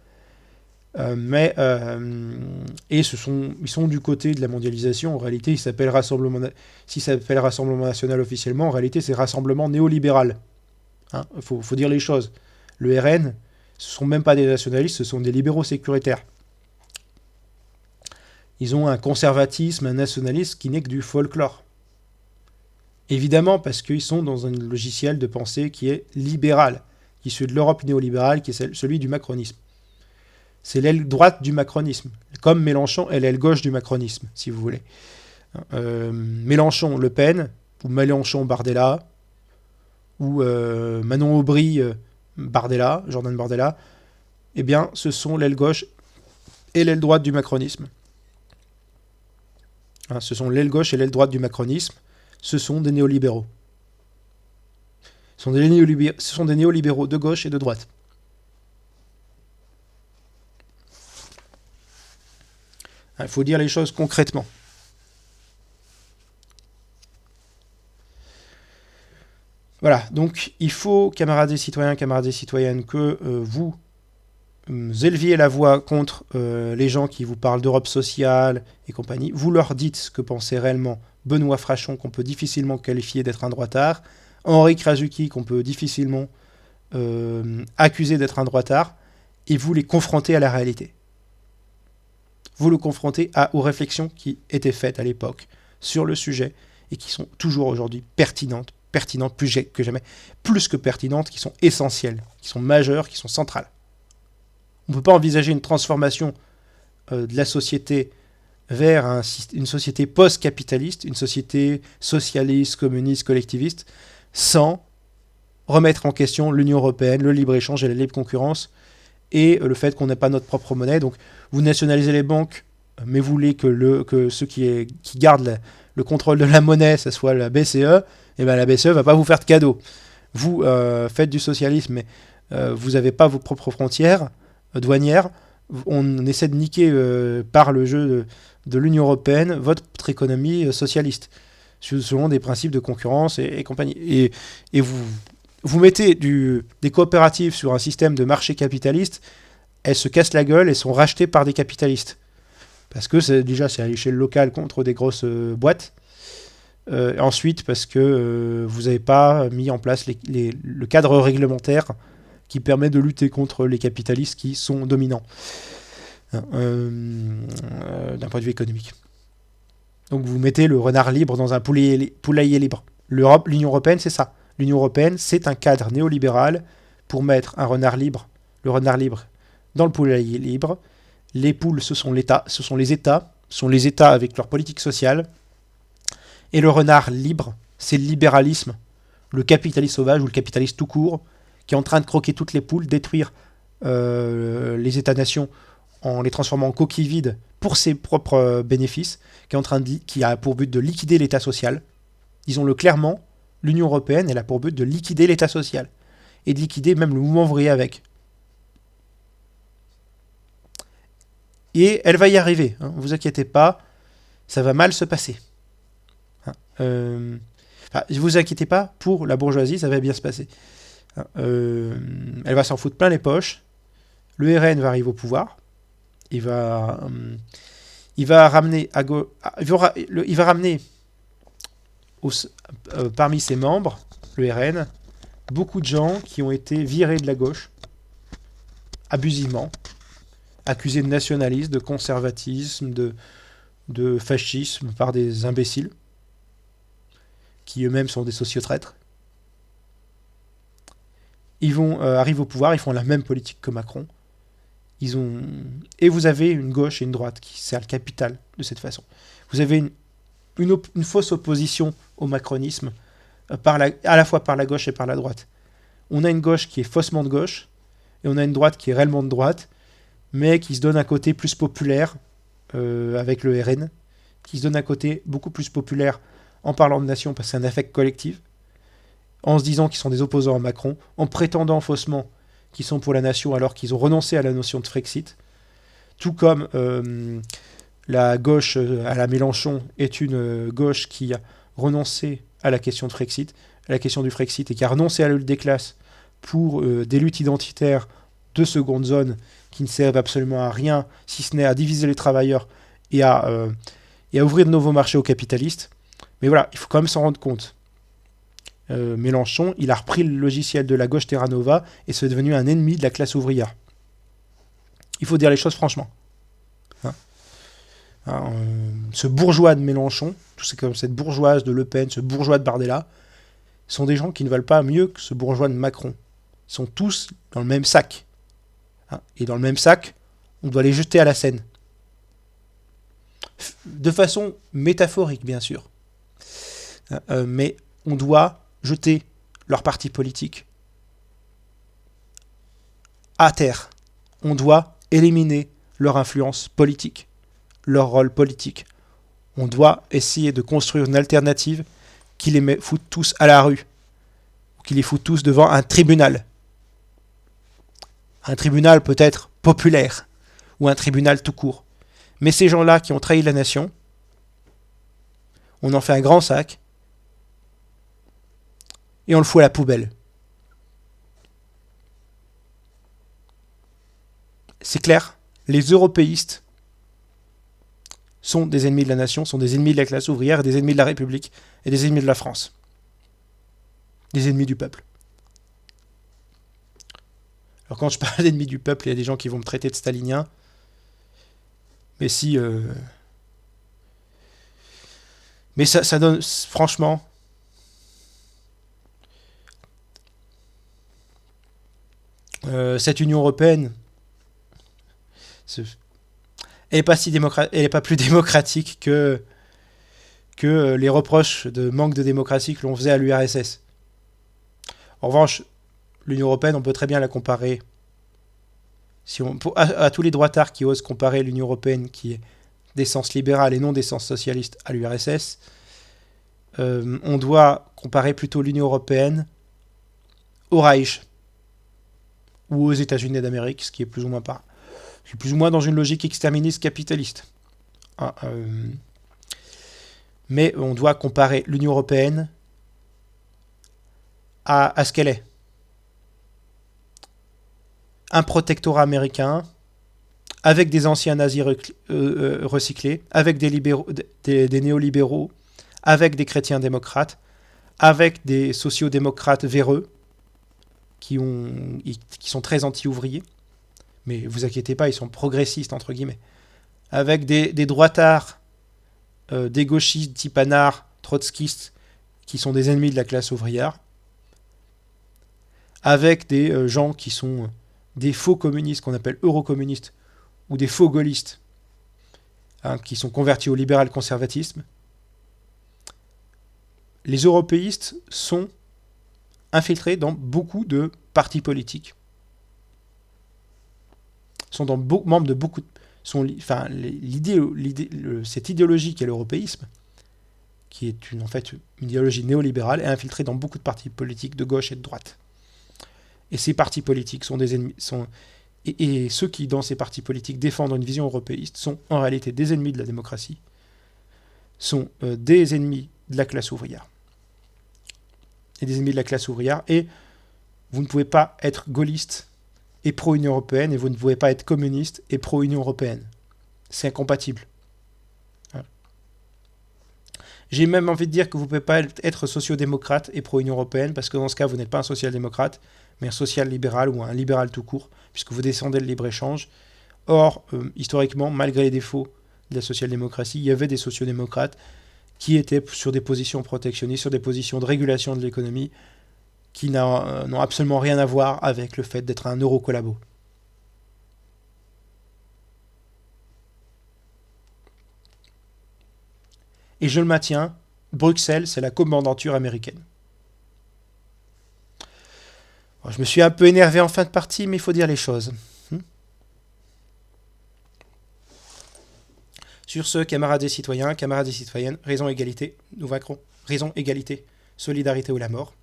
Ils sont du côté de la mondialisation. En réalité, s'il s'appelle Rassemblement National officiellement, en réalité, c'est Rassemblement néolibéral. Faut dire les choses. Le RN, ce ne sont même pas des nationalistes, ce sont des libéraux sécuritaires. Ils ont un conservatisme, un nationalisme qui n'est que du folklore. Évidemment, parce qu'ils sont dans un logiciel de pensée qui est libéral, qui est celui de l'Europe néolibérale, qui est celui du macronisme. C'est l'aile droite du macronisme, comme Mélenchon est l'aile gauche du macronisme, si vous voulez. Mélenchon, Le Pen, ou Mélenchon, Bardella, ou Manon Aubry, Jordan Bardella, eh bien, ce sont l'aile gauche et l'aile droite du macronisme. Ce sont l'aile gauche et l'aile droite du macronisme. Ce sont des néolibéraux. Ce sont des néolibéraux de gauche et de droite. Il faut dire les choses concrètement. Voilà, donc il faut, camarades et citoyens, camarades et citoyennes, que vous éleviez la voix contre les gens qui vous parlent d'Europe sociale et compagnie. Vous leur dites ce que pensait réellement Benoît Frachon, qu'on peut difficilement qualifier d'être un droitard, Henri Krasuki, qu'on peut difficilement accuser d'être un droitard, et vous les confrontez à la réalité. Vous le confrontez aux réflexions qui étaient faites à l'époque sur le sujet et qui sont toujours aujourd'hui pertinentes plus que jamais, plus que pertinentes, qui sont essentielles, qui sont majeures, qui sont centrales. On ne peut pas envisager une transformation de la société vers une société post-capitaliste, une société socialiste, communiste, collectiviste, sans remettre en question l'Union européenne, le libre-échange et la libre concurrence, et le fait qu'on n'ait pas notre propre monnaie. Donc vous nationalisez les banques, mais vous voulez que ceux qui gardent le contrôle de la monnaie, ce soit la BCE, et bien la BCE ne va pas vous faire de cadeaux. Vous faites du socialisme, mais vous n'avez pas vos propres frontières douanières. On essaie de niquer par le jeu de l'Union européenne votre économie socialiste, selon des principes de concurrence et compagnie. Et vous mettez des coopératives sur un système de marché capitaliste, elles se cassent la gueule et sont rachetées par des capitalistes. Parce que c'est à l'échelle locale contre des grosses boîtes. Ensuite, parce que vous n'avez pas mis en place le cadre réglementaire qui permet de lutter contre les capitalistes qui sont dominants d'un point de vue économique. Donc vous mettez le renard libre dans un poulailler libre. L'Union européenne, c'est ça. L'Union européenne, c'est un cadre néolibéral pour mettre le renard libre dans le poulailler libre. Les poules, ce sont les États avec leur politique sociale. Et le renard libre, c'est le libéralisme, le capitalisme sauvage ou le capitalisme tout court, qui est en train de croquer toutes les poules, détruire les États-nations en les transformant en coquilles vides pour ses propres bénéfices, qui a pour but de liquider l'État social. Disons-le clairement, l'Union européenne, elle a pour but de liquider l'État social et de liquider même le mouvement ouvrier avec. Et elle va y arriver, ne vous inquiétez pas, ça va mal se passer. Ne vous inquiétez pas, pour la bourgeoisie, ça va bien se passer. Elle va s'en foutre plein les poches, le RN va arriver au pouvoir, il va ramener parmi ses membres, le RN, beaucoup de gens qui ont été virés de la gauche, abusivement, accusés de nationalisme, de conservatisme, de fascisme par des imbéciles, qui eux-mêmes sont des sociotraîtres. Ils vont arriver au pouvoir, ils font la même politique que Macron. Et vous avez une gauche et une droite qui sert le capital de cette façon. Vous avez une fausse opposition au macronisme, à la fois par la gauche et par la droite. On a une gauche qui est faussement de gauche, et on a une droite qui est réellement de droite, mais qui se donne un côté plus populaire avec le RN, qui se donne un côté beaucoup plus populaire en parlant de nation parce que c'est un affect collectif, en se disant qu'ils sont des opposants à Macron, en prétendant faussement qu'ils sont pour la nation alors qu'ils ont renoncé à la notion de Frexit, tout comme la gauche à la Mélenchon est une gauche qui a renoncé à la question de Frexit, à la question du Frexit, et qui a renoncé à la lutte des classes pour des luttes identitaires de seconde zone qui ne servent absolument à rien, si ce n'est à diviser les travailleurs et à ouvrir de nouveaux marchés aux capitalistes. Mais voilà, il faut quand même s'en rendre compte. Mélenchon, il a repris le logiciel de la gauche Terra Nova et c'est devenu un ennemi de la classe ouvrière. Il faut dire les choses franchement. Ce bourgeois de Mélenchon, tout c'est comme cette bourgeoise de Le Pen, ce bourgeois de Bardella, sont des gens qui ne veulent pas mieux que ce bourgeois de Macron. Ils sont tous dans le même sac. Et dans le même sac, on doit les jeter à la Seine. De façon métaphorique, bien sûr. Mais on doit jeter leur parti politique à terre. On doit éliminer leur influence politique, leur rôle politique. On doit essayer de construire une alternative qui les fout tous à la rue, qui les fout tous devant un tribunal. Un tribunal peut-être populaire, ou un tribunal tout court. Mais ces gens-là qui ont trahi la nation, on en fait un grand sac, et on le fout à la poubelle. C'est clair, les européistes sont des ennemis de la nation, sont des ennemis de la classe ouvrière, et des ennemis de la République, et des ennemis de la France. Des ennemis du peuple. Alors quand je parle d'ennemis du peuple, il y a des gens qui vont me traiter de stalinien. Mais si... Mais ça donne... Franchement... cette Union européenne, elle n'est pas elle est pas plus démocratique que les reproches de manque de démocratie que l'on faisait à l'URSS. En revanche, l'Union européenne, on peut très bien la comparer à tous les droitards qui osent comparer l'Union européenne, qui est d'essence libérale et non d'essence socialiste, à l'URSS. On doit comparer plutôt l'Union européenne au Reich ou aux États-Unis d'Amérique, ce qui est plus ou moins dans une logique exterministe capitaliste. Mais on doit comparer l'Union européenne à ce qu'elle est. Un protectorat américain, avec des anciens nazis recyclés, avec des néolibéraux, avec des chrétiens démocrates, avec des sociodémocrates véreux, qui sont très anti-ouvriers, mais vous inquiétez pas, ils sont progressistes, entre guillemets, avec des droitards, des gauchistes type Anard, trotskistes, qui sont des ennemis de la classe ouvrière, avec des gens qui sont des faux communistes, qu'on appelle eurocommunistes, ou des faux gaullistes, hein, qui sont convertis au libéral-conservatisme. Les européistes sont infiltrés dans beaucoup de partis politiques. Sont membres de beaucoup de... cette idéologie qu'est l'européisme, qui est en fait une idéologie néolibérale, est infiltrée dans beaucoup de partis politiques de gauche et de droite. Et ces partis politiques sont des ennemis... Et ceux qui, dans ces partis politiques, défendent une vision européiste sont en réalité des ennemis de la démocratie, sont des ennemis de la classe ouvrière. Et des ennemis de la classe ouvrière. Et vous ne pouvez pas être gaulliste et pro-Union européenne, et vous ne pouvez pas être communiste et pro-Union européenne. C'est incompatible. J'ai même envie de dire que vous ne pouvez pas être sociodémocrate et pro-Union européenne, parce que dans ce cas, vous n'êtes pas un social-démocrate, mais un social-libéral ou un libéral tout court, puisque vous descendez le libre-échange. Or, historiquement, malgré les défauts de la social-démocratie, il y avait des sociodémocrates qui étaient sur des positions protectionnistes, sur des positions de régulation de l'économie, qui n'ont absolument rien à voir avec le fait d'être un euro-collabo. Et je le maintiens, Bruxelles, c'est la commandanture américaine. Bon, je me suis un peu énervé en fin de partie, mais il faut dire les choses. Sur ce, camarades et citoyens, camarades et citoyennes, raison, égalité, nous vaincrons. Raison, égalité, solidarité ou la mort,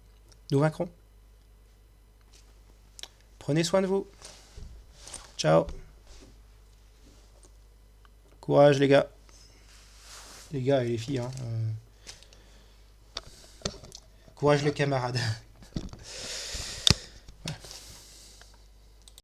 nous vaincrons. Prenez soin de vous. Ciao. Courage les gars. Les gars et les filles. Courage les camarades.